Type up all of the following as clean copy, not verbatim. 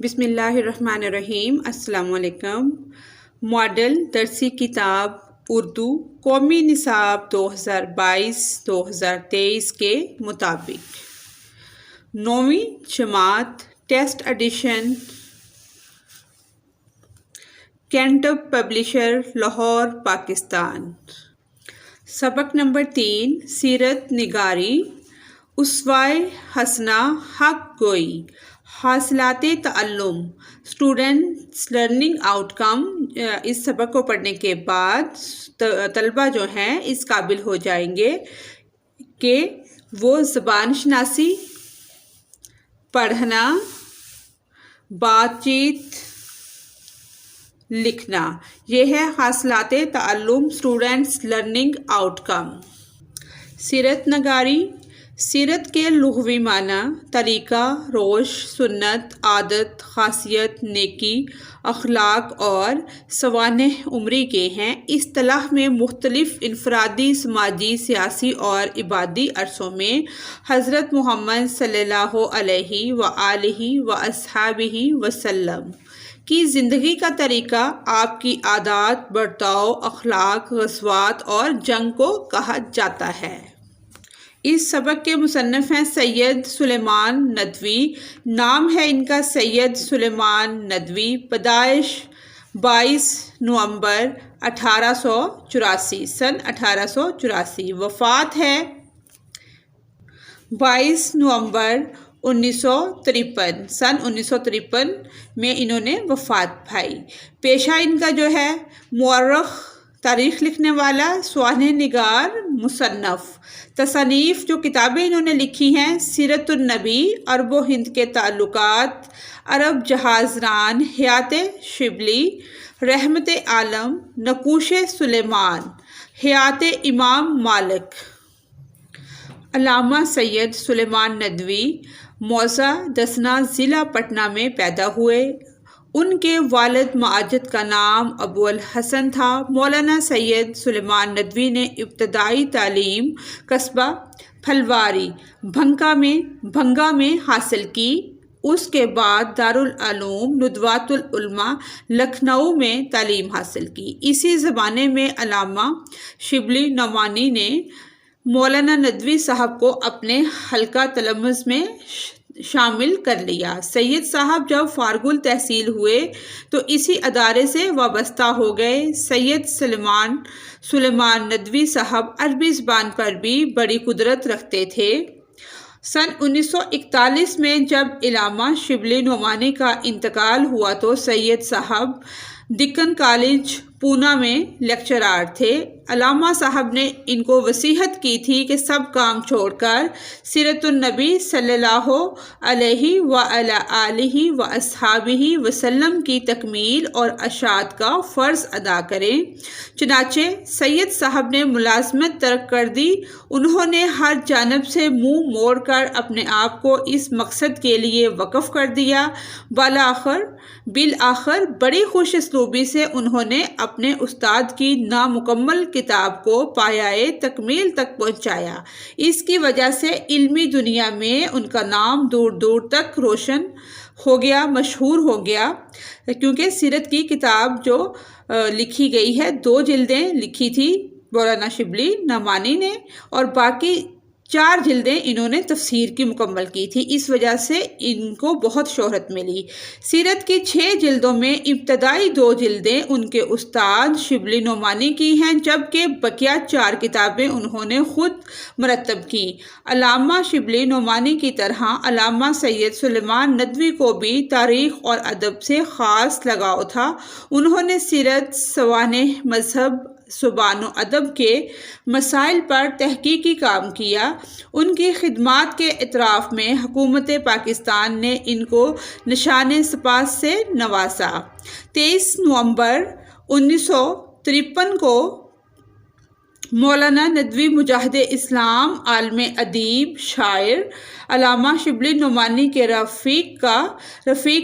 بسم اللہ الرحمن الرحیم۔ السلام علیکم۔ ماڈل درسی کتاب اردو قومی نصاب 2022-2023 کے مطابق 9ویں جماعت ٹیسٹ ایڈیشن، کینٹب پبلشر، لاہور، پاکستان۔ سبق نمبر 3 سیرت نگاری، اسوائے حسنہ، حق گوئی، حاصلات تعلم، اسٹوڈنٹس لرننگ آؤٹ کم۔ اس سبق کو پڑھنے کے بعد طلبہ جو ہیں اس قابل ہو جائیں گے کہ وہ زبان شناسی، پڑھنا، بات چیت، لکھنا، یہ ہے حاصلات تعلم، اسٹوڈنٹس لرننگ آؤٹ کم۔ سیرت نگاری، سیرت کے لغوی معنی طریقہ، روش، سنت، عادت، خاصیت، نیکی، اخلاق اور سوانح عمری کے ہیں۔ اصطلاح میں مختلف انفرادی، سماجی، سیاسی اور عبادی عرصوں میں حضرت محمد صلی اللہ علیہ وآلہ واصحابہ وسلم کی زندگی کا طریقہ، آپ کی عادات، برتاؤ، اخلاق، غزوات اور جنگ کو کہا جاتا ہے۔ اس سبق کے مصنف ہیں سید سلیمان ندوی، نام ہے ان کا سید سلیمان ندوی، پیدائش 22 نومبر 1884 سن 1884، وفات ہے 22 نومبر 1953 سن 1953 میں انہوں نے وفات پائی۔ پیشہ ان کا جو ہے مورخ، تاریخ لکھنے والا، سوانح نگار، مصنف۔ تصانیف جو کتابیں انہوں نے لکھی ہیں: سیرت النبی، عرب و ہند کے تعلقات، عرب جہاز ران، حیات شبلی، رحمت عالم، نقوش سلیمان، حیات امام مالک۔ علامہ سید سلیمان ندوی موضع دسنا، ضلع پٹنہ میں پیدا ہوئے۔ ان کے والد ماجد کا نام ابو الحسن تھا۔ مولانا سید سلیمان ندوی نے ابتدائی تعلیم قصبہ پھلواری بھنگا میں حاصل کی۔ اس کے بعد دارالعلوم ندوۃ العلماء لکھنؤ میں تعلیم حاصل کی۔ اسی زمانے میں علامہ شبلی نعمانی نے مولانا ندوی صاحب کو اپنے حلقہ تلمذ میں شامل کر لیا۔ سید صاحب جب فارغ التحصیل ہوئے تو اسی ادارے سے وابستہ ہو گئے۔ سید سلیمان ندوی صاحب عربی زبان پر بھی بڑی قدرت رکھتے تھے۔ سن 1941 میں جب علامہ شبلی نعمانی کا انتقال ہوا تو سید صاحب دکن کالج پونا میں لیکچرار تھے۔ علامہ صاحب نے ان کو وصیت کی تھی کہ سب کام چھوڑ کر سیرت النبی صلی اللہ علیہ وآلہ واصحابہ وسلم کی تکمیل اور اشاعت کا فرض ادا کریں۔ چنانچہ سید صاحب نے ملازمت ترک کر دی۔ انہوں نے ہر جانب سے منہ موڑ کر اپنے آپ کو اس مقصد کے لیے وقف کر دیا۔ بالآخر بڑی خوش اسلوبی سے انہوں نے اپنے استاد کی نامکمل کتاب کو پایۂ تکمیل تک پہنچایا۔ اس کی وجہ سے علمی دنیا میں ان کا نام دور دور تک روشن ہو گیا، مشہور ہو گیا، کیونکہ سیرت کی کتاب جو لکھی گئی ہے 2 جلدیں لکھی تھی مولانا شبلی نعمانی نے، اور باقی 4 جلدیں انہوں نے تفسیر کی مکمل کی تھی۔ اس وجہ سے ان کو بہت شہرت ملی۔ سیرت کی 6 جلدوں میں ابتدائی 2 جلدیں ان کے استاد شبلی نعمانی کی ہیں، جبکہ بقیہ 4 کتابیں انہوں نے خود مرتب کی۔ علامہ شبلی نعمانی کی طرح علامہ سید سلیمان ندوی کو بھی تاریخ اور ادب سے خاص لگاؤ تھا۔ انہوں نے سیرت، سوانح، مذہب، زبان و ادب کے مسائل پر تحقیقی کام کیا۔ ان کی خدمات کے اعتراف میں حکومت پاکستان نے ان کو نشان سپاس سے نوازا۔ 23 نومبر 1953 کو مولانا ندوی مجاہد اسلام، عالم ادیب، شاعر، علامہ شبلی نعمانی کے رفیق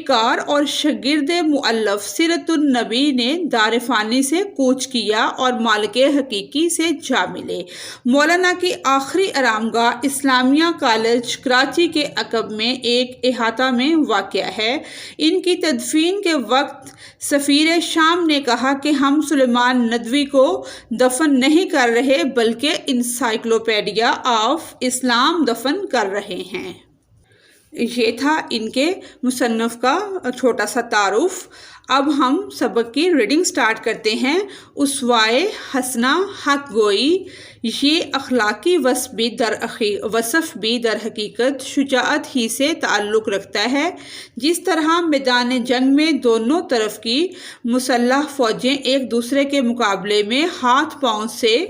کار اور شاگرد مؤلف سیرت النبی نے دار فانی سے کوچ کیا اور مالک حقیقی سے جا ملے۔ مولانا کی آخری آرامگاہ اسلامیہ کالج کراچی کے عقب میں ایک احاطہ میں واقع ہے۔ ان کی تدفین کے وقت سفیر شام نے کہا کہ ہم سلیمان ندوی کو دفن نہیں کر رہے بلکہ انسائکلوپیڈیا آف اسلام دفن کر رہے ہیں۔ یہ تھا ان کے مصنف کا چھوٹا سا تعارف۔ اب ہم سبق کی ریڈنگ سٹارٹ کرتے ہیں۔ اسوائے حسنہ حق گوئی، یہ اخلاقی وصف بھی در حقیقت شجاعت ہی سے تعلق رکھتا ہے۔ جس طرح میدان جنگ میں دونوں طرف کی مسلح فوجیں ایک دوسرے کے مقابلے میں ہاتھ پاؤں سے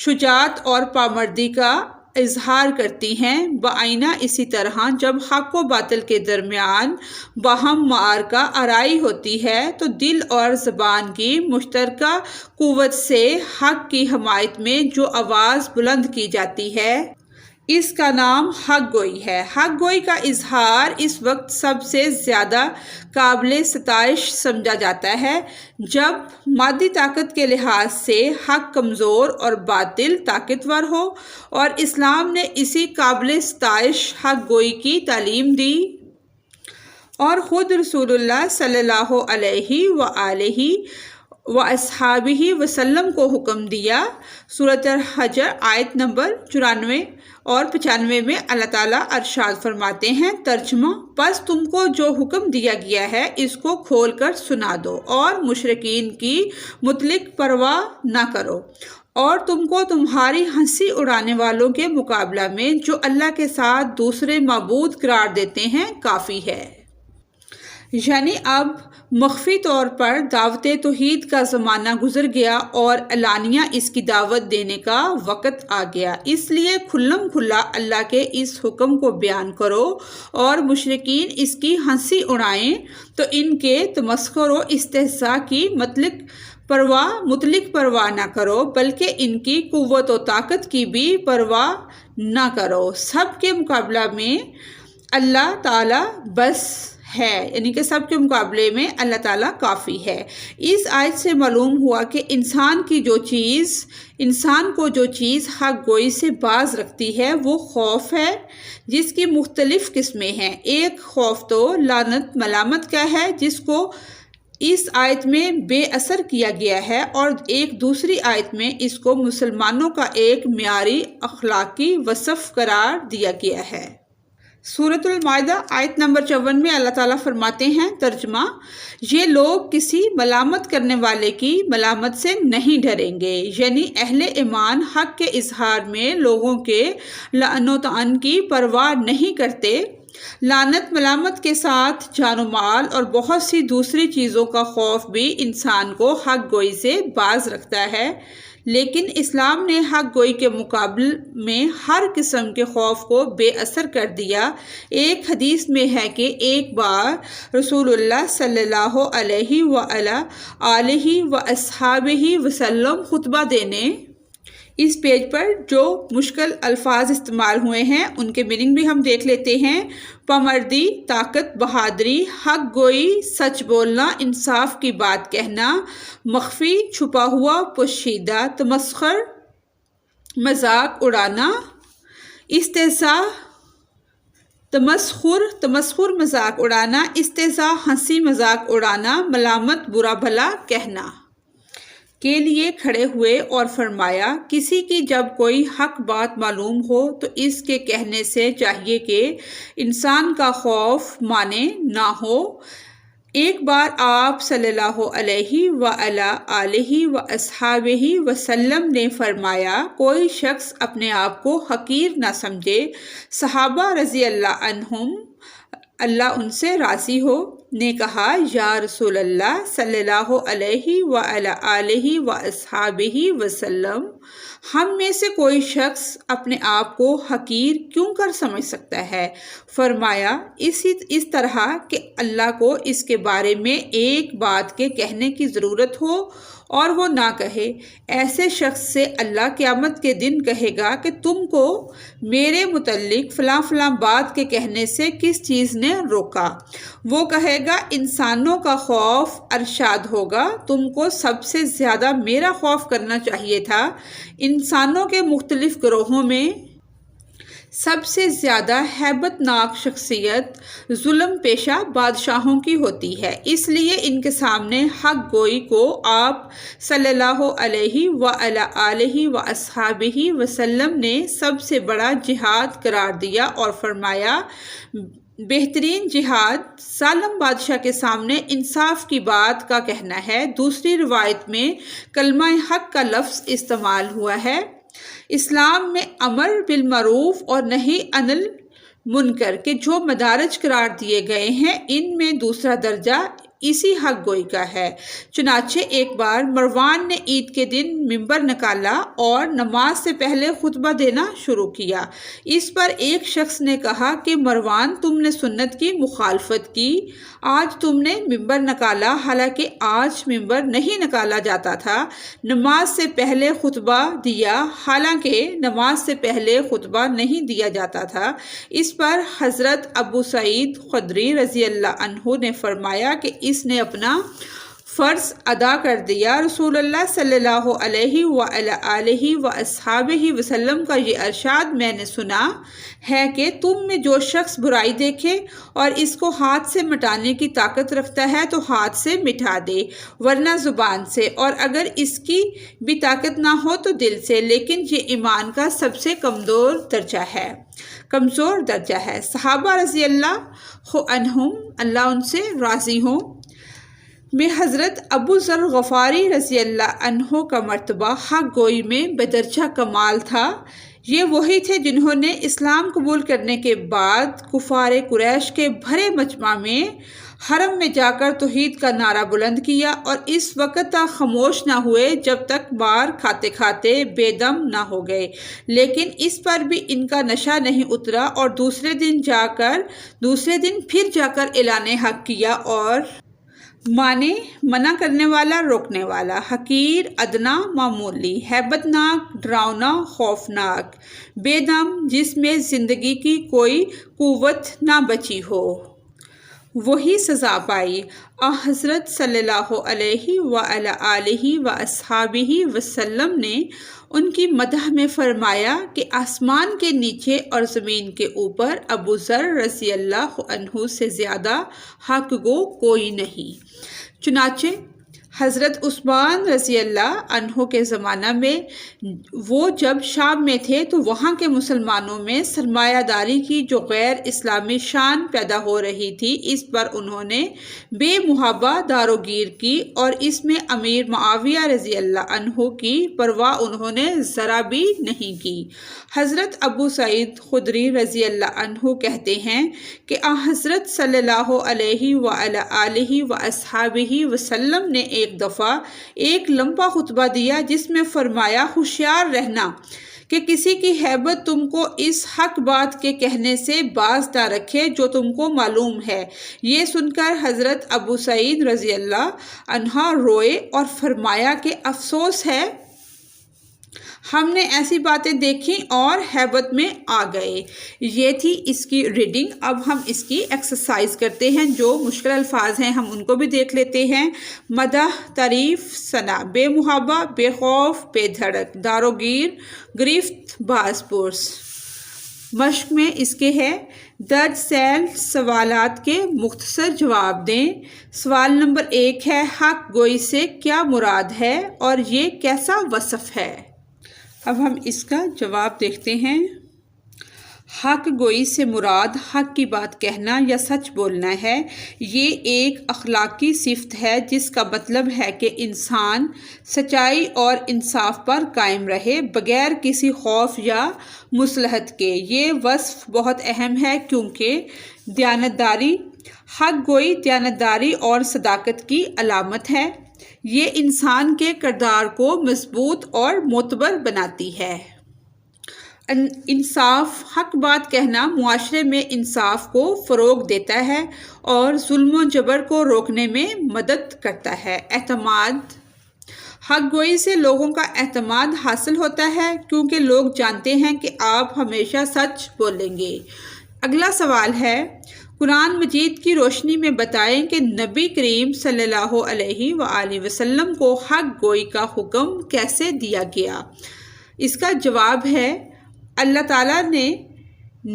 شجاعت اور پامردی کا اظہار کرتی ہیں، بعینہ اسی طرح جب حق و باطل کے درمیان باہم معرکہ آرائی ہوتی ہے تو دل اور زبان کی مشترکہ قوت سے حق کی حمایت میں جو آواز بلند کی جاتی ہے، اس کا نام حق گوئی ہے۔ حق گوئی کا اظہار اس وقت سب سے زیادہ قابل ستائش سمجھا جاتا ہے جب مادی طاقت کے لحاظ سے حق کمزور اور باطل طاقتور ہو، اور اسلام نے اسی قابل ستائش حق گوئی کی تعلیم دی اور خود رسول اللہ صلی اللہ علیہ وآلہ واصحابہ وسلم کو حکم دیا۔ سورۃ الحجر آیت نمبر 94 اور 95 میں اللہ تعالیٰ ارشاد فرماتے ہیں، ترجمہ: پس تم کو جو حکم دیا گیا ہے اس کو کھول کر سنا دو اور مشرکین کی مطلق پرواہ نہ کرو، اور تم کو تمہاری ہنسی اڑانے والوں کے مقابلہ میں جو اللہ کے ساتھ دوسرے معبود قرار دیتے ہیں کافی ہے۔ یعنی اب مخفی طور پر دعوت توحید کا زمانہ گزر گیا اور علانیہ اس کی دعوت دینے کا وقت آ گیا، اس لیے کھلم کھلا اللہ کے اس حکم کو بیان کرو اور مشرکین اس کی ہنسی اڑائیں تو ان کے تمسخر و استہزاء کی مطلق پرواہ نہ کرو، بلکہ ان کی قوت و طاقت کی بھی پرواہ نہ کرو۔ سب کے مقابلہ میں اللہ تعالیٰ بس ہے، یعنی کہ سب کے مقابلے میں اللہ تعالیٰ کافی ہے۔ اس آیت سے معلوم ہوا کہ انسان کو جو چیز حق گوئی سے باز رکھتی ہے وہ خوف ہے، جس کی مختلف قسمیں ہیں۔ ایک خوف تو لعنت ملامت کا ہے جس کو اس آیت میں بے اثر کیا گیا ہے، اور ایک دوسری آیت میں اس کو مسلمانوں کا ایک معیاری اخلاقی وصف قرار دیا گیا ہے۔ سورۃ المائدہ آیت نمبر 54 میں اللہ تعالیٰ فرماتے ہیں، ترجمہ: یہ لوگ کسی ملامت کرنے والے کی ملامت سے نہیں ڈریں گے، یعنی اہل ایمان حق کے اظہار میں لوگوں کے لعن و طعن کی پرواہ نہیں کرتے۔ لعنت ملامت کے ساتھ جان و مال اور بہت سی دوسری چیزوں کا خوف بھی انسان کو حق گوئی سے باز رکھتا ہے، لیکن اسلام نے حق گوئی کے مقابل میں ہر قسم کے خوف کو بے اثر کر دیا۔ ایک حدیث میں ہے کہ ایک بار رسول اللہ صلی اللہ علیہ وآلہ واصحابہ وسلم خطبہ دینے، اس پیج پر جو مشکل الفاظ استعمال ہوئے ہیں ان کے میننگ بھی ہم دیکھ لیتے ہیں۔ پامردی، طاقت، بہادری، حق گوئی، سچ بولنا، انصاف کی بات کہنا، مخفی، چھپا ہوا، پوشیدہ، تمسخر، مذاق اڑانا، استہزاء، تمسخر مذاق اڑانا، استہزاء ہنسی مذاق اڑانا، ملامت برا بھلا کہنا کے لیے کھڑے ہوئے اور فرمایا، کسی کی جب کوئی حق بات معلوم ہو تو اس کے کہنے سے چاہیے کہ انسان کا خوف مانے نہ ہو۔ ایک بار آپ صلی اللہ علیہ وآلہ واصحابہ وسلم نے فرمایا، کوئی شخص اپنے آپ کو حقیر نہ سمجھے۔ صحابہ رضی اللہ عنہم، اللہ ان سے راضی ہو، نے کہا، یا رسول اللہ صلی اللہ علیہ وآلہ واصحابہ وسلم، ہم میں سے کوئی شخص اپنے آپ کو حقیر کیوں کر سمجھ سکتا ہے؟ فرمایا، اس طرح کہ اللہ کو اس کے بارے میں ایک بات کے کہنے کی ضرورت ہو اور وہ نہ کہے۔ ایسے شخص سے اللہ قیامت کے دن کہے گا کہ تم کو میرے متعلق فلاں فلاں بات کے کہنے سے کس چیز نے روکا؟ وہ کہے گا انسانوں کا خوف ارشاد ہوگا، تم کو سب سے زیادہ میرا خوف کرنا چاہیے تھا۔ انسانوں کے مختلف گروہوں میں سب سے زیادہ ہیبت ناک شخصیت ظلم پیشہ بادشاہوں کی ہوتی ہے، اس لیے ان کے سامنے حق گوئی کو آپ صلی اللہ علیہ وآلہ آلہ واصحابہ وسلم نے سب سے بڑا جہاد قرار دیا اور فرمایا بہترین جہاد ظالم بادشاہ کے سامنے انصاف کی بات کا کہنا ہے۔ دوسری روایت میں کلمہ حق کا لفظ استعمال ہوا ہے۔ اسلام میں امر بالمعروف اور نہی عن المنکر کے جو مدارج قرار دیے گئے ہیں، ان میں دوسرا درجہ اسی حق گوئی کا ہے۔ چنانچہ ایک بار مروان نے عید کے دن ممبر نکالا اور نماز سے پہلے خطبہ دینا شروع کیا۔ اس پر ایک شخص نے کہا کہ مروان، تم نے سنت کی مخالفت کی، آج تم نے ممبر نکالا، حالانکہ آج ممبر نہیں نکالا جاتا تھا۔ نماز سے پہلے خطبہ دیا، حالانکہ نماز سے پہلے خطبہ نہیں دیا جاتا تھا۔ اس پر حضرت ابو سعید خدری رضی اللہ عنہ نے فرمایا کہ اس نے اپنا فرض ادا کر دیا۔ رسول اللہ صلی اللہ علیہ وآلہ آلہ واصحابہ وسلم کا یہ ارشاد میں نے سنا ہے کہ تم میں جو شخص برائی دیکھے اور اس کو ہاتھ سے مٹانے کی طاقت رکھتا ہے تو ہاتھ سے مٹا دے، ورنہ زبان سے، اور اگر اس کی بھی طاقت نہ ہو تو دل سے، لیکن یہ ایمان کا سب سے کمزور درجہ ہے۔ صحابہ رضی اللہ عنہم، اللہ ان سے راضی ہوں، میں حضرت ابو ذر غفاری رضی اللہ عنہ کا مرتبہ حق گوئی میں بدرجہ کمال تھا۔ یہ وہی تھے جنہوں نے اسلام قبول کرنے کے بعد کفار قریش کے بھرے مجمع میں حرم میں جا کر توحید کا نعرہ بلند کیا اور اس وقت تک خاموش نہ ہوئے جب تک مار کھاتے کھاتے بے دم نہ ہو گئے، لیکن اس پر بھی ان کا نشہ نہیں اترا اور دوسرے دن پھر جا کر اعلان حق کیا اور مانے، منع کرنے والا، روکنے والا، حقیر، ادنا، معمولی، ہیبت ناک، ڈراؤنا، خوفناک، بے دم، جس میں زندگی کی کوئی قوت نہ بچی ہو، وہی سزا پائی۔ حضرت صلی اللہ علیہ وآلہ آلہ واصحابہ وسلم نے ان کی مدح میں فرمایا کہ آسمان کے نیچے اور زمین کے اوپر ابو ذر رضی اللہ عنہ سے زیادہ حق گو کوئی نہیں۔ چنانچہ حضرت عثمان رضی اللہ عنہ کے زمانہ میں وہ جب شام میں تھے تو وہاں کے مسلمانوں میں سرمایہ داری کی جو غیر اسلامی شان پیدا ہو رہی تھی، اس پر انہوں نے بے محابہ داروگیر کی اور اس میں امیر معاویہ رضی اللہ عنہ کی پرواہ انہوں نے ذرا بھی نہیں کی۔ حضرت ابو سعید خدری رضی اللہ عنہ کہتے ہیں کہ حضرت صلی اللہ علیہ وآلہ آلہ واصحابہ وسلم نے ایک دفعہ ایک لمبا خطبہ دیا جس میں فرمایا ہوشیار رہنا کہ کسی کی ہیبت تم کو اس حق بات کے کہنے سے باز نہ رکھے جو تم کو معلوم ہے۔ یہ سن کر حضرت ابو سعید رضی اللہ عنہ روئے اور فرمایا کہ افسوس ہے، ہم نے ایسی باتیں دیکھی اور ہیبت میں آ گئے۔ یہ تھی اس کی ریڈنگ۔ اب ہم اس کی ایکسرسائز کرتے ہیں، جو مشکل الفاظ ہیں ہم ان کو بھی دیکھ لیتے ہیں۔ مدح، تعریف، ثنا، بے محابہ، بے خوف، بے دھڑک، داروگیر، گرفت، باز پرس۔ مشق میں اس کے ہے درج ذیل سوالات کے مختصر جواب دیں۔ سوال نمبر 1 ہے، حق گوئی سے کیا مراد ہے اور یہ کیسا وصف ہے؟ اب ہم اس کا جواب دیکھتے ہیں۔ حق گوئی سے مراد حق کی بات کہنا یا سچ بولنا ہے۔ یہ ایک اخلاقی صفت ہے جس کا مطلب ہے کہ انسان سچائی اور انصاف پر قائم رہے بغیر کسی خوف یا مصلحت کے۔ یہ وصف بہت اہم ہے کیونکہ دیانتداری، حق گوئی دیانتداری اور صداقت کی علامت ہے۔ یہ انسان کے کردار کو مضبوط اور معتبر بناتی ہے۔ انصاف، حق بات کہنا معاشرے میں انصاف کو فروغ دیتا ہے اور ظلم و جبر کو روکنے میں مدد کرتا ہے۔ اعتماد، حق گوئی سے لوگوں کا اعتماد حاصل ہوتا ہے کیونکہ لوگ جانتے ہیں کہ آپ ہمیشہ سچ بولیں گے۔ اگلا سوال ہے، قرآن مجید کی روشنی میں بتائیں کہ نبی کریم صلی اللہ علیہ وآلہ وسلم کو حق گوئی کا حکم کیسے دیا گیا؟ اس کا جواب ہے، اللہ تعالیٰ نے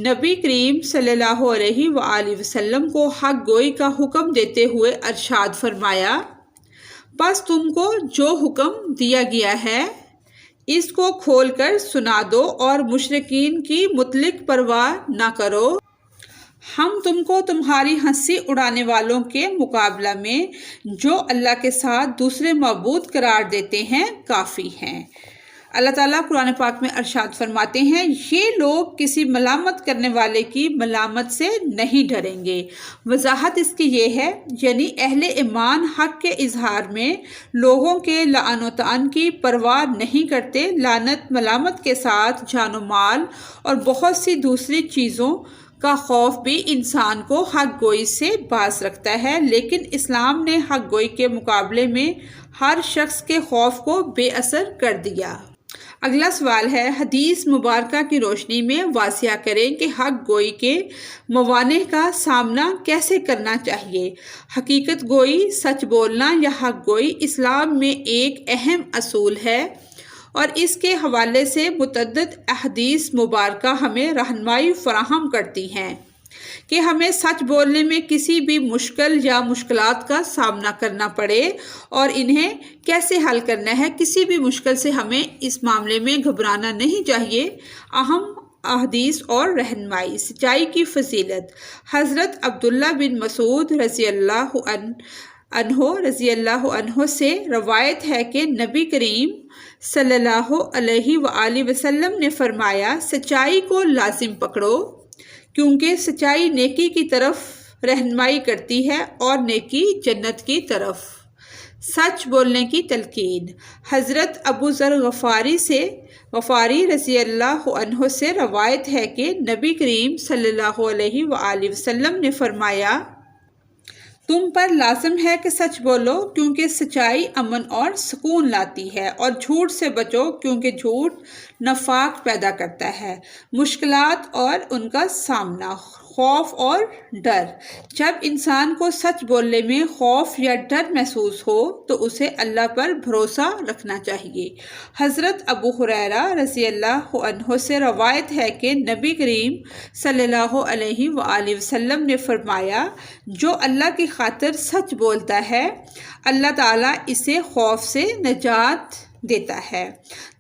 نبی کریم صلی اللہ علیہ وآلہ وسلم کو حق گوئی کا حکم دیتے ہوئے ارشاد فرمایا، بس تم کو جو حکم دیا گیا ہے اس کو کھول کر سنا دو اور مشرکین کی مطلق پرواہ نہ کرو، ہم تم کو تمہاری ہنسی اڑانے والوں کے مقابلہ میں جو اللہ کے ساتھ دوسرے معبود قرار دیتے ہیں کافی ہیں۔ اللہ تعالیٰ قرآن پاک میں ارشاد فرماتے ہیں، یہ لوگ کسی ملامت کرنے والے کی ملامت سے نہیں ڈریں گے۔ وضاحت اس کی یہ ہے، یعنی اہل ایمان حق کے اظہار میں لوگوں کے لعن و طعن کی پرواہ نہیں کرتے، لعنت ملامت کے ساتھ جان و مال اور بہت سی دوسری چیزوں کا خوف بھی انسان کو حق گوئی سے باز رکھتا ہے، لیکن اسلام نے حق گوئی کے مقابلے میں ہر شخص کے خوف کو بے اثر کر دیا۔ اگلا سوال ہے، حدیث مبارکہ کی روشنی میں واضح کریں کہ حق گوئی کے موانع کا سامنا کیسے کرنا چاہیے۔ حقیقت گوئی، سچ بولنا یا حق گوئی اسلام میں ایک اہم اصول ہے اور اس کے حوالے سے متعدد احادیث مبارکہ ہمیں رہنمائی فراہم کرتی ہیں کہ ہمیں سچ بولنے میں کسی بھی مشکل یا مشکلات کا سامنا کرنا پڑے اور انہیں کیسے حل کرنا ہے۔ کسی بھی مشکل سے ہمیں اس معاملے میں گھبرانا نہیں چاہیے۔ اہم احادیث اور رہنمائی، سچائی کی فضیلت۔ حضرت عبداللہ بن مسعود رضی اللہ عنہ سے روایت ہے کہ نبی کریم صلی اللہ علیہ وآلہ وسلم نے فرمایا، سچائی کو لازم پکڑو کیونکہ سچائی نیکی کی طرف رہنمائی کرتی ہے اور نیکی جنت کی طرف۔ سچ بولنے کی تلقین۔ حضرت ابو ذر غفاری رضی اللہ عنہ سے روایت ہے کہ نبی کریم صلی اللہ علیہ وآلہ وسلم نے فرمایا، تم پر لازم ہے کہ سچ بولو کیونکہ سچائی امن اور سکون لاتی ہے، اور جھوٹ سے بچو کیونکہ جھوٹ نفاق پیدا کرتا ہے۔ مشکلات اور ان کا سامنا، خوف اور ڈر۔ جب انسان کو سچ بولنے میں خوف یا ڈر محسوس ہو تو اسے اللہ پر بھروسہ رکھنا چاہیے۔ حضرت ابو ہریرہ رضی اللہ عنہ سے روایت ہے کہ نبی کریم صلی اللہ علیہ وآلہ وسلم نے فرمایا، جو اللہ کی خاطر سچ بولتا ہے اللہ تعالیٰ اسے خوف سے نجات دیتا ہے۔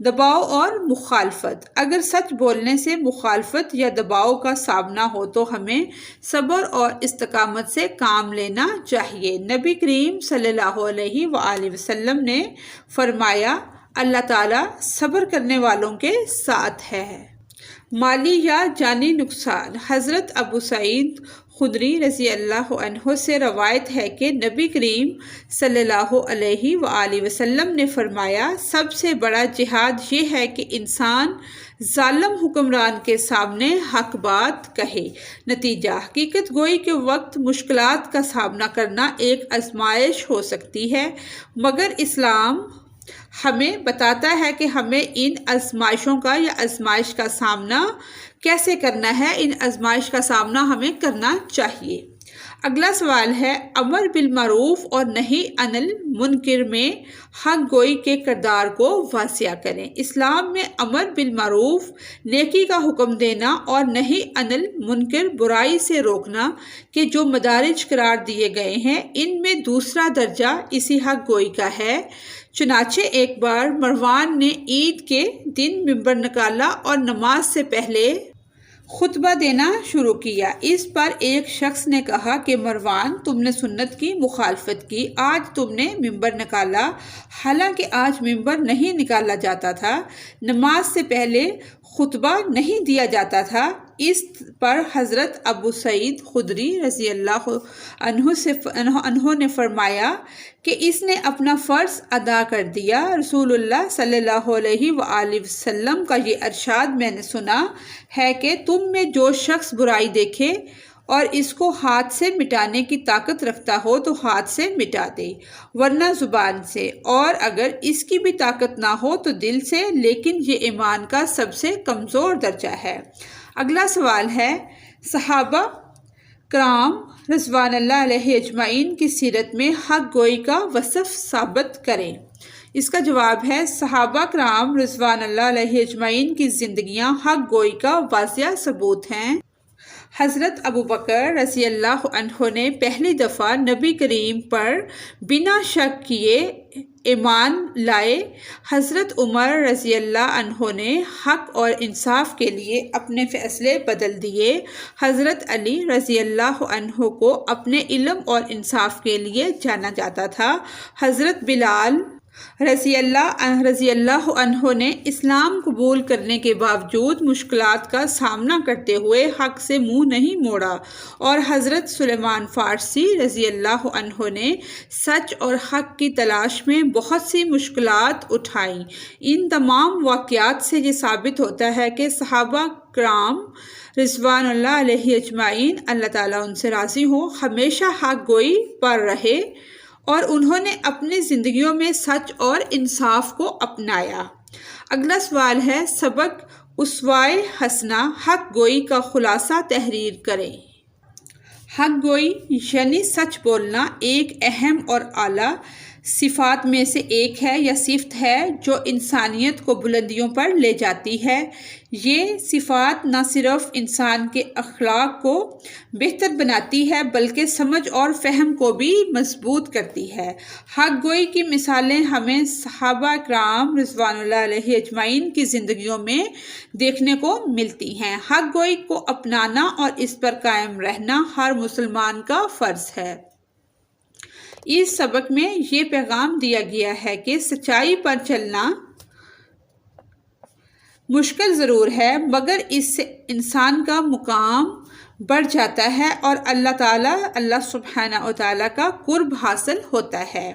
دباؤ اور مخالفت۔ اگر سچ بولنے سے مخالفت یا دباؤ کا سامنا ہو تو ہمیں صبر اور استقامت سے کام لینا چاہیے۔ نبی کریم صلی اللہ علیہ وآلہ وسلم نے فرمایا، اللہ تعالیٰ صبر کرنے والوں کے ساتھ ہے۔ مالی یا جانی نقصان۔ حضرت ابو سعید خدری رضی اللہ عنہ سے روایت ہے کہ نبی کریم صلی اللہ علیہ وآلہ وسلم نے فرمایا، سب سے بڑا جہاد یہ ہے کہ انسان ظالم حکمران کے سامنے حق بات کہے۔ نتیجہ، حقیقت گوئی کے وقت مشکلات کا سامنا کرنا ایک آزمائش ہو سکتی ہے، مگر اسلام ہمیں بتاتا ہے کہ ہمیں ان آزمائشوں کا یا آزمائش کا سامنا کیسے کرنا ہے۔ ان آزمائش کا سامنا ہمیں کرنا چاہیے۔ اگلا سوال ہے، امر بالمعروف اور نہی عن المنکر میں حق گوئی کے کردار کو واضح کریں۔ اسلام میں امر بالمعروف نیکی کا حکم دینا اور نہی عن المنکر برائی سے روکنا کے جو مدارج قرار دیے گئے ہیں، ان میں دوسرا درجہ اسی حق گوئی کا ہے۔ چنانچہ ایک بار مروان نے عید کے دن ممبر نکالا اور نماز سے پہلے خطبہ دینا شروع کیا۔ اس پر ایک شخص نے کہا کہ مروان، تم نے سنت کی مخالفت کی، آج تم نے ممبر نکالا، حالانکہ آج ممبر نہیں نکالا جاتا تھا، نماز سے پہلے خطبہ نہیں دیا جاتا تھا۔ اس پر حضرت ابو سعید خدری رضی اللہ عنہ نے فرمایا کہ اس نے اپنا فرض ادا کر دیا۔ رسول اللہ صلی اللہ علیہ وآلہ وسلم کا یہ ارشاد میں نے سنا ہے کہ تم میں جو شخص برائی دیکھے اور اس کو ہاتھ سے مٹانے کی طاقت رکھتا ہو تو ہاتھ سے مٹا دے، ورنہ زبان سے، اور اگر اس کی بھی طاقت نہ ہو تو دل سے، لیکن یہ ایمان کا سب سے کمزور درجہ ہے۔ اگلا سوال ہے، صحابہ کرام رضوان اللہ علیہ اجمعین کی سیرت میں حق گوئی کا وصف ثابت کریں۔ اس کا جواب ہے، صحابہ کرام رضوان اللہ علیہ اجمعین کی زندگیاں حق گوئی کا واضح ثبوت ہیں۔ حضرت ابوبکر رضی اللہ عنہ نے پہلی دفعہ نبی کریم پر بنا شک کیے ایمان لائے۔ حضرت عمر رضی اللہ عنہ نے حق اور انصاف کے لیے اپنے فیصلے بدل دیے۔ حضرت علی رضی اللہ عنہ کو اپنے علم اور انصاف کے لیے جانا جاتا تھا۔ حضرت بلال رضی اللہ عنہ نے اسلام قبول کرنے کے باوجود مشکلات کا سامنا کرتے ہوئے حق سے منہ نہیں موڑا، اور حضرت سلیمان فارسی رضی اللہ عنہ نے سچ اور حق کی تلاش میں بہت سی مشکلات اٹھائیں۔ ان تمام واقعات سے یہ ثابت ہوتا ہے کہ صحابہ کرام رضوان اللہ علیہ اجمعین، اللہ تعالیٰ ان سے راضی ہوں، ہمیشہ حق گوئی پر رہے اور انہوں نے اپنی زندگیوں میں سچ اور انصاف کو اپنایا۔ اگلا سوال ہے، سبق اسوائے حسنہ حق گوئی کا خلاصہ تحریر کریں۔ حق گوئی یعنی سچ بولنا ایک اہم اور اعلیٰ صفات میں سے ایک ہے یا صفت ہے جو انسانیت کو بلندیوں پر لے جاتی ہے۔ یہ صفات نہ صرف انسان کے اخلاق کو بہتر بناتی ہے بلکہ سمجھ اور فہم کو بھی مضبوط کرتی ہے۔ حق گوئی کی مثالیں ہمیں صحابہ کرام رضوان اللہ علیہ اجمعین کی زندگیوں میں دیکھنے کو ملتی ہیں۔ حق گوئی کو اپنانا اور اس پر قائم رہنا ہر مسلمان کا فرض ہے۔ اس سبق میں یہ پیغام دیا گیا ہے کہ سچائی پر چلنا مشکل ضرور ہے، مگر اس سے انسان کا مقام بڑھ جاتا ہے اور اللہ سبحانہ و تعالیٰ کا قرب حاصل ہوتا ہے۔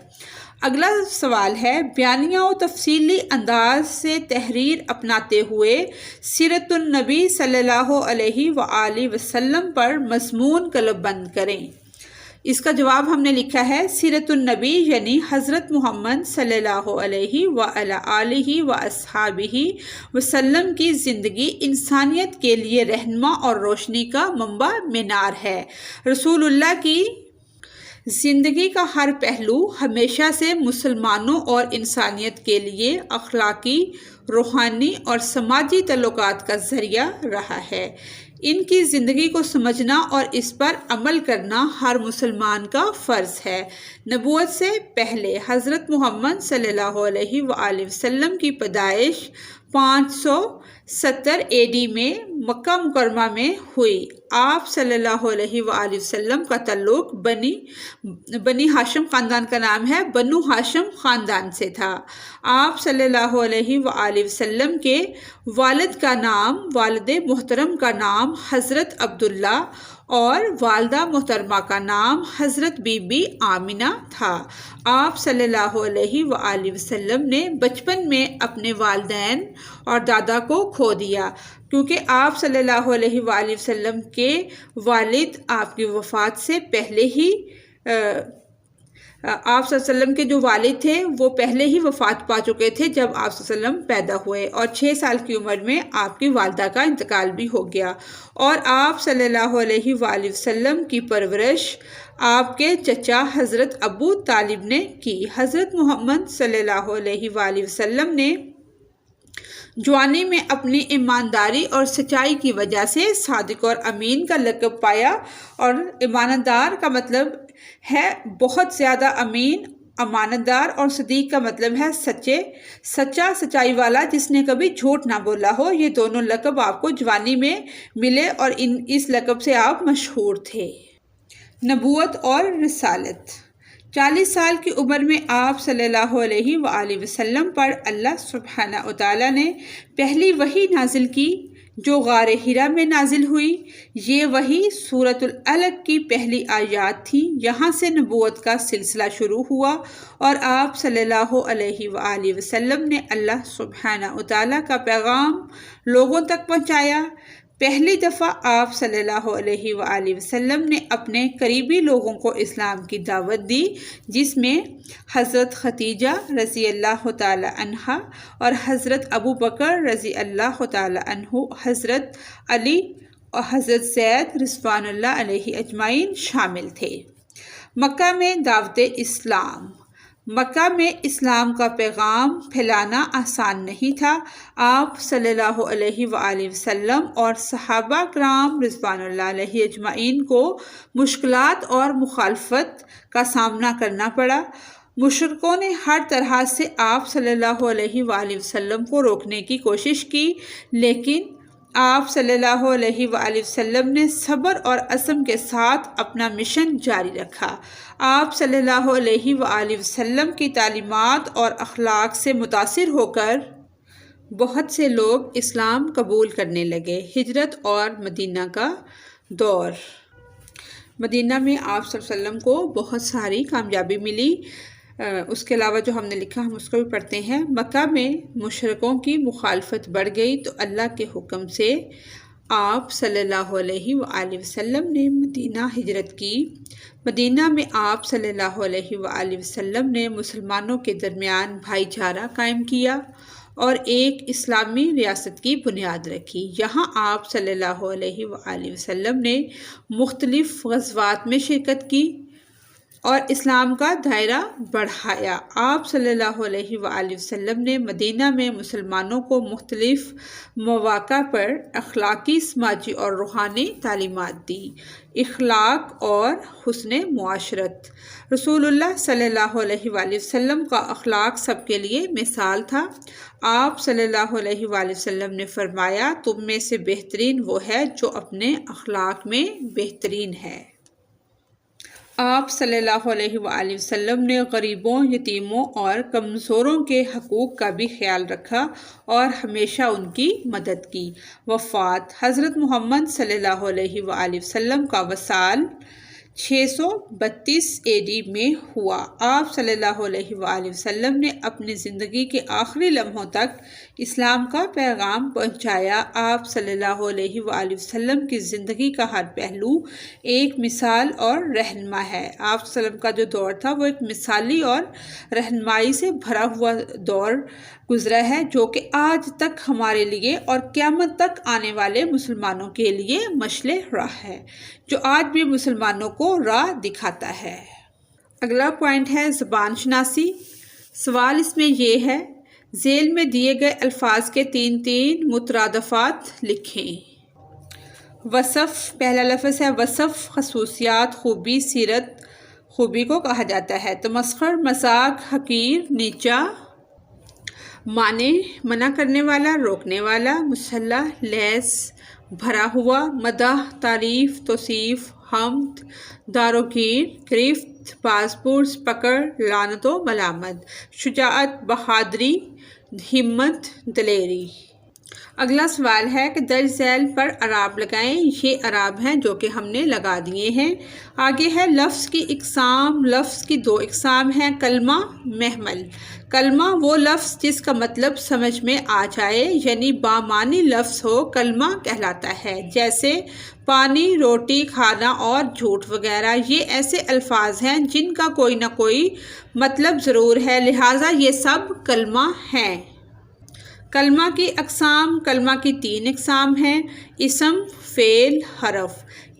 اگلا سوال ہے، بیانیہ و تفصیلی انداز سے تحریر اپناتے ہوئے سیرت النبی صلی اللہ علیہ وآلہ وسلم پر مضمون قلم بند کریں۔ اس کا جواب ہم نے لکھا ہے، سیرت النبی یعنی حضرت محمد صلی اللہ علیہ وعلی آلہ واصحابہ وسلم کی زندگی انسانیت کے لیے رہنما اور روشنی کا منبع مینار ہے۔ رسول اللہ کی زندگی کا ہر پہلو ہمیشہ سے مسلمانوں اور انسانیت کے لیے اخلاقی، روحانی اور سماجی تعلقات کا ذریعہ رہا ہے۔ ان کی زندگی کو سمجھنا اور اس پر عمل کرنا ہر مسلمان کا فرض ہے۔ نبوت سے پہلے حضرت محمد صلی اللہ علیہ وآلہ وسلم کی پیدائش 570 AD میں مکہ مکرمہ میں ہوئی۔ آپ صلی اللہ علیہ وآلہ وسلم کا تعلق بنی ہاشم خاندان کا نام ہے، بنو ہاشم خاندان سے تھا۔ آپ صلی اللہ علیہ وآلہ وسلم کے والد کا نام، والد محترم کا نام حضرت عبداللہ اور والدہ محترمہ کا نام حضرت بی بی آمنہ تھا۔ آپ صلی اللہ علیہ وآلہ وسلم نے بچپن میں اپنے والدین اور دادا کو کھو دیا، کیونکہ آپ صلی اللہ علیہ وآلہ وسلم کے والد آپ کی وفات سے پہلے ہی آپ صلی اللہ علیہ وسلم کے جو والد تھے وہ پہلے ہی وفات پا چکے تھے جب آپ صلی اللہ علیہ وسلم پیدا ہوئے، اور 6 سال کی عمر میں آپ کی والدہ کا انتقال بھی ہو گیا۔ اور آپ صلی اللہ علیہ وآلہ وسلم کی پرورش آپ کے چچا حضرت ابو طالب نے کی۔ حضرت محمد صلی اللہ علیہ وآلہ وسلم نے جوانی میں اپنی ایمانداری اور سچائی کی وجہ سے صادق اور امین کا لقب پایا، اور ایماندار کا مطلب ہے بہت زیادہ امین، امانت دار، اور صدیق کا مطلب ہے سچا، سچائی والا جس نے کبھی جھوٹ نہ بولا ہو۔ یہ دونوں لقب آپ کو جوانی میں ملے اور اس لقب سے آپ مشہور تھے۔ نبوت اور رسالت۔ 40 سال کی عمر میں آپ صلی اللہ علیہ وآلہ وسلم پر اللہ سبحانہ و تعالیٰ نے پہلی وحی نازل کی جو غار حرا میں نازل ہوئی۔ یہ وحی سورۃ العلق کی پہلی آیات تھی۔ یہاں سے نبوت کا سلسلہ شروع ہوا اور آپ صلی اللہ علیہ وآلہ وسلم نے اللہ سبحانہ و تعالیٰ کا پیغام لوگوں تک پہنچایا۔ پہلی دفعہ آپ صلی اللہ علیہ وآلہ وسلم نے اپنے قریبی لوگوں کو اسلام کی دعوت دی، جس میں حضرت خدیجہ رضی اللہ تعالی عنہا اور حضرت ابو بکر رضی اللہ تعالی عنہ، حضرت علی اور حضرت زید رضوان اللہ علیہ اجمعین شامل تھے۔ مکہ میں دعوت اسلام۔ مکہ میں اسلام کا پیغام پھیلانا آسان نہیں تھا۔ آپ صلی اللہ علیہ وآلہ وسلم اور صحابہ کرام رضوان اللہ علیہ اجمعین کو مشکلات اور مخالفت کا سامنا کرنا پڑا۔ مشرکوں نے ہر طرح سے آپ صلی اللہ علیہ وآلہ وسلم کو روکنے کی کوشش کی، لیکن آپ صلی اللہ علیہ وآلہ وسلم نے صبر اور عزم کے ساتھ اپنا مشن جاری رکھا۔ آپ صلی اللہ علیہ وآلہ وسلم کی تعلیمات اور اخلاق سے متاثر ہو کر بہت سے لوگ اسلام قبول کرنے لگے۔ ہجرت اور مدینہ کا دور۔ مدینہ میں آپ صلی اللہ علیہ وسلم کو بہت ساری کامیابی ملی۔ اس کے علاوہ جو ہم نے لکھا ہم اس کو بھی پڑھتے ہیں۔ مکہ میں مشرکوں کی مخالفت بڑھ گئی تو اللہ کے حکم سے آپ صلی اللہ علیہ وآلہ وسلم نے مدینہ ہجرت کی۔ مدینہ میں آپ صلی اللہ علیہ وآلہ وسلم نے مسلمانوں کے درمیان بھائی چارہ قائم کیا اور ایک اسلامی ریاست کی بنیاد رکھی۔ یہاں آپ صلی اللہ علیہ وآلہ وسلم نے مختلف غزوات میں شرکت کی اور اسلام کا دائرہ بڑھایا۔ آپ صلی اللہ علیہ وآلہ وسلم نے مدینہ میں مسلمانوں کو مختلف مواقع پر اخلاقی، سماجی اور روحانی تعلیمات دی۔ اخلاق اور حسن معاشرت۔ رسول اللہ صلی اللہ علیہ وآلہ وسلم کا اخلاق سب کے لیے مثال تھا۔ آپ صلی اللہ علیہ وآلہ وسلم نے فرمایا، تم میں سے بہترین وہ ہے جو اپنے اخلاق میں بہترین ہے۔ آپ صلی اللہ علیہ وآلہ وسلم نے غریبوں، یتیموں اور کمزوروں کے حقوق کا بھی خیال رکھا اور ہمیشہ ان کی مدد کی۔ وفات۔ حضرت محمد صلی اللہ علیہ وآلہ وسلم کا وصال 632 AD میں ہوا۔ آپ صلی اللہ علیہ وآلہ وسلم نے اپنی زندگی کے آخری لمحوں تک اسلام کا پیغام پہنچایا۔ آپ صلی اللہ علیہ وآلہ وسلم کی زندگی کا ہر پہلو ایک مثال اور رہنما ہے۔ آپ صلی اللہ علیہ وسلم کا جو دور تھا وہ ایک مثالی اور رہنمائی سے بھرا ہوا دور گزرا ہے، جو کہ آج تک ہمارے لیے اور قیامت تک آنے والے مسلمانوں کے لیے مشعل راہ ہے، جو آج بھی مسلمانوں کو راہ دکھاتا ہے۔ اگلا پوائنٹ ہے زبان شناسی۔ سوال اس میں یہ ہے، ذیل میں دیے گئے الفاظ کے 3 مترادفات لکھیں۔ وصف۔ پہلا لفظ ہے وصف، خصوصیات، خوبی، سیرت، خوبی کو کہا جاتا ہے۔ تمسخر، مذاق، حقیر، نیچا۔ معنی، منع کرنے والا، روکنے والا۔ مسلح، لیس، بھرا ہوا۔ مدح، تعریف، توصیف، حمد، داروگیر، گرفت، باز پرس، پکڑ، لعنت و ملامت۔ شجاعت، بہادری، ہمت، دلیری۔ اگلا سوال ہے کہ درج ذیل پر اعراب لگائیں۔ یہ اعراب ہیں جو کہ ہم نے لگا دیے ہیں۔ آگے ہے لفظ کی اقسام۔ لفظ کی 2 اقسام ہیں، کلمہ، محمل۔ کلمہ وہ لفظ جس کا مطلب سمجھ میں آ جائے، یعنی بامعنی لفظ ہو، کلمہ کہلاتا ہے، جیسے پانی، روٹی، کھانا اور جھوٹ وغیرہ۔ یہ ایسے الفاظ ہیں جن کا کوئی نہ کوئی مطلب ضرور ہے، لہٰذا یہ سب کلمہ ہیں۔ کلمہ کی اقسام۔ کلمہ کی 3 اقسام ہیں، اسم، فعل، حرف۔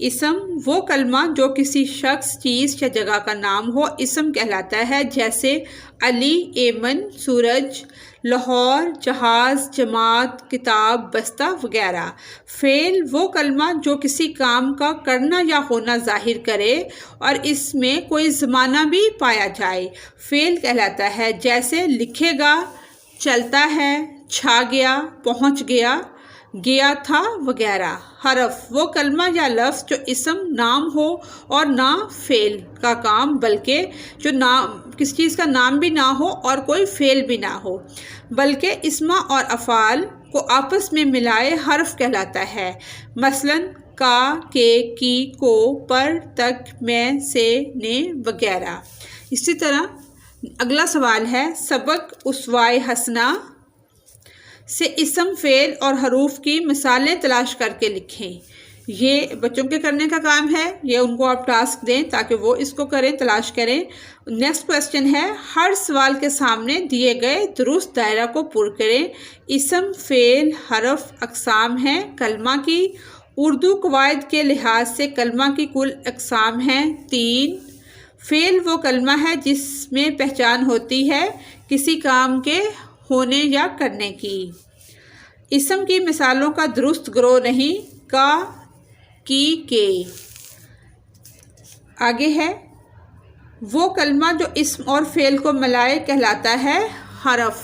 اسم وہ کلمہ جو کسی شخص، چیز یا جگہ کا نام ہو، اسم کہلاتا ہے، جیسے علی، ایمن، سورج، لاہور، جہاز، جماعت، کتاب، بستہ وغیرہ۔ فعل وہ کلمہ جو کسی کام کا کرنا یا ہونا ظاہر کرے اور اس میں کوئی زمانہ بھی پایا جائے، فعل کہلاتا ہے، جیسے لکھے گا، چلتا ہے، چھا گیا، پہنچ گیا، گیا تھا وغیرہ۔ حرف وہ کلمہ یا لفظ جو اسم، نام ہو اور نہ فعل کا کام، بلکہ جو کسی چیز کا نام بھی نہ ہو اور کوئی فعل بھی نہ ہو، بلکہ اسما اور افعال کو آپس میں ملائے حرف کہلاتا ہے، مثلاً کا، کے، کی، کو، پر، تک، میں، سے، نے وغیرہ۔ اسی طرح اگلا سوال ہے سبق، اسوہ حسنہ۔ سے اسم فعل اور حروف کی مثالیں تلاش کر کے لکھیں۔ یہ بچوں کے کرنے کا کام ہے، یہ ان کو آپ ٹاسک دیں تاکہ وہ اس کو کریں، تلاش کریں۔ نیکسٹ کویسچن ہے، ہر سوال کے سامنے دیے گئے درست دائرہ کو پر کریں۔ اسم فعل حرف اقسام ہیں کلمہ کی۔ اردو قواعد کے لحاظ سے کلمہ کی کل اقسام ہیں 3۔ فعل وہ کلمہ ہے جس میں پہچان ہوتی ہے کسی کام کے ہونے یا کرنے کی۔ اسم کی مثالوں کا درست گروہ نہیں، کا، کی، کے۔ آگے ہے، وہ کلمہ جو اسم اور فعل کو ملائے کہلاتا ہے حرف۔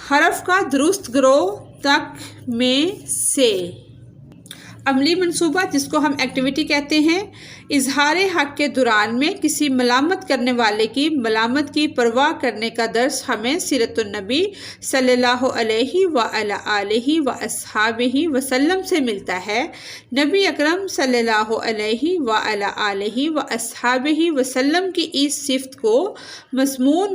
حرف کا درست گروہ تک میں سے۔ عملی منصوبہ جس کو ہم ایکٹیویٹی کہتے ہیں، اظہار حق کے دوران میں کسی ملامت کرنے والے کی ملامت کی پرواہ کرنے کا درس ہمیں سیرت النبی صلی اللہ علیہ وآلہ آلہ وآصحابہ وسلم سے ملتا ہے۔ نبی اکرم صلی اللہ علیہ وآلہ آلہ وآصحابہ وسلم کی اس صفت کو مضمون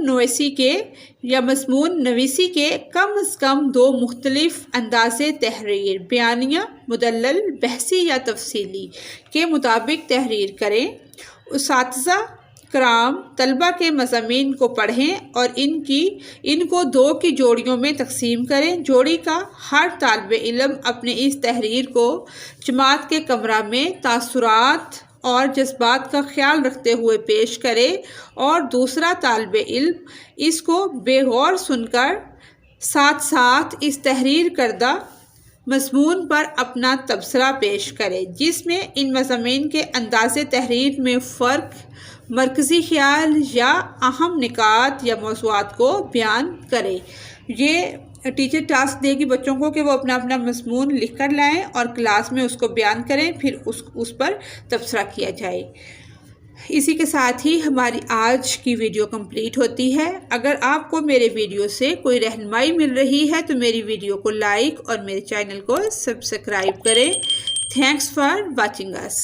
نویسی کے کم از کم 2 مختلف انداز تحریر، بیانیہ، مدلل، بحثی یا تفصیلی کے مطابق تحریر کریں۔ اساتذہ کرام طلبہ کے مضامین کو پڑھیں اور ان کو 2 کی جوڑیوں میں تقسیم کریں۔ جوڑی کا ہر طالب علم اپنے اس تحریر کو جماعت کے کمرہ میں تاثرات اور جذبات کا خیال رکھتے ہوئے پیش کرے اور دوسرا طالب علم اس کو بے غور سن کر ساتھ ساتھ اس تحریر کردہ مضمون پر اپنا تبصرہ پیش کرے، جس میں ان مضامین کے انداز تحریر میں فرق، مرکزی خیال یا اہم نکات یا موضوعات کو بیان کرے۔ یہ ٹیچر ٹاسک دے گی بچوں کو کہ وہ اپنا اپنا مضمون لکھ کر لائیں اور کلاس میں اس کو بیان کریں، پھر اس پر تبصرہ کیا جائے۔ اسی کے ساتھ ہی ہماری آج کی ویڈیو کمپلیٹ ہوتی ہے۔ اگر آپ کو میرے ویڈیو سے کوئی رہنمائی مل رہی ہے تو میری ویڈیو کو لائک اور میرے چینل کو سبسکرائب کریں۔ Thanks for watching us.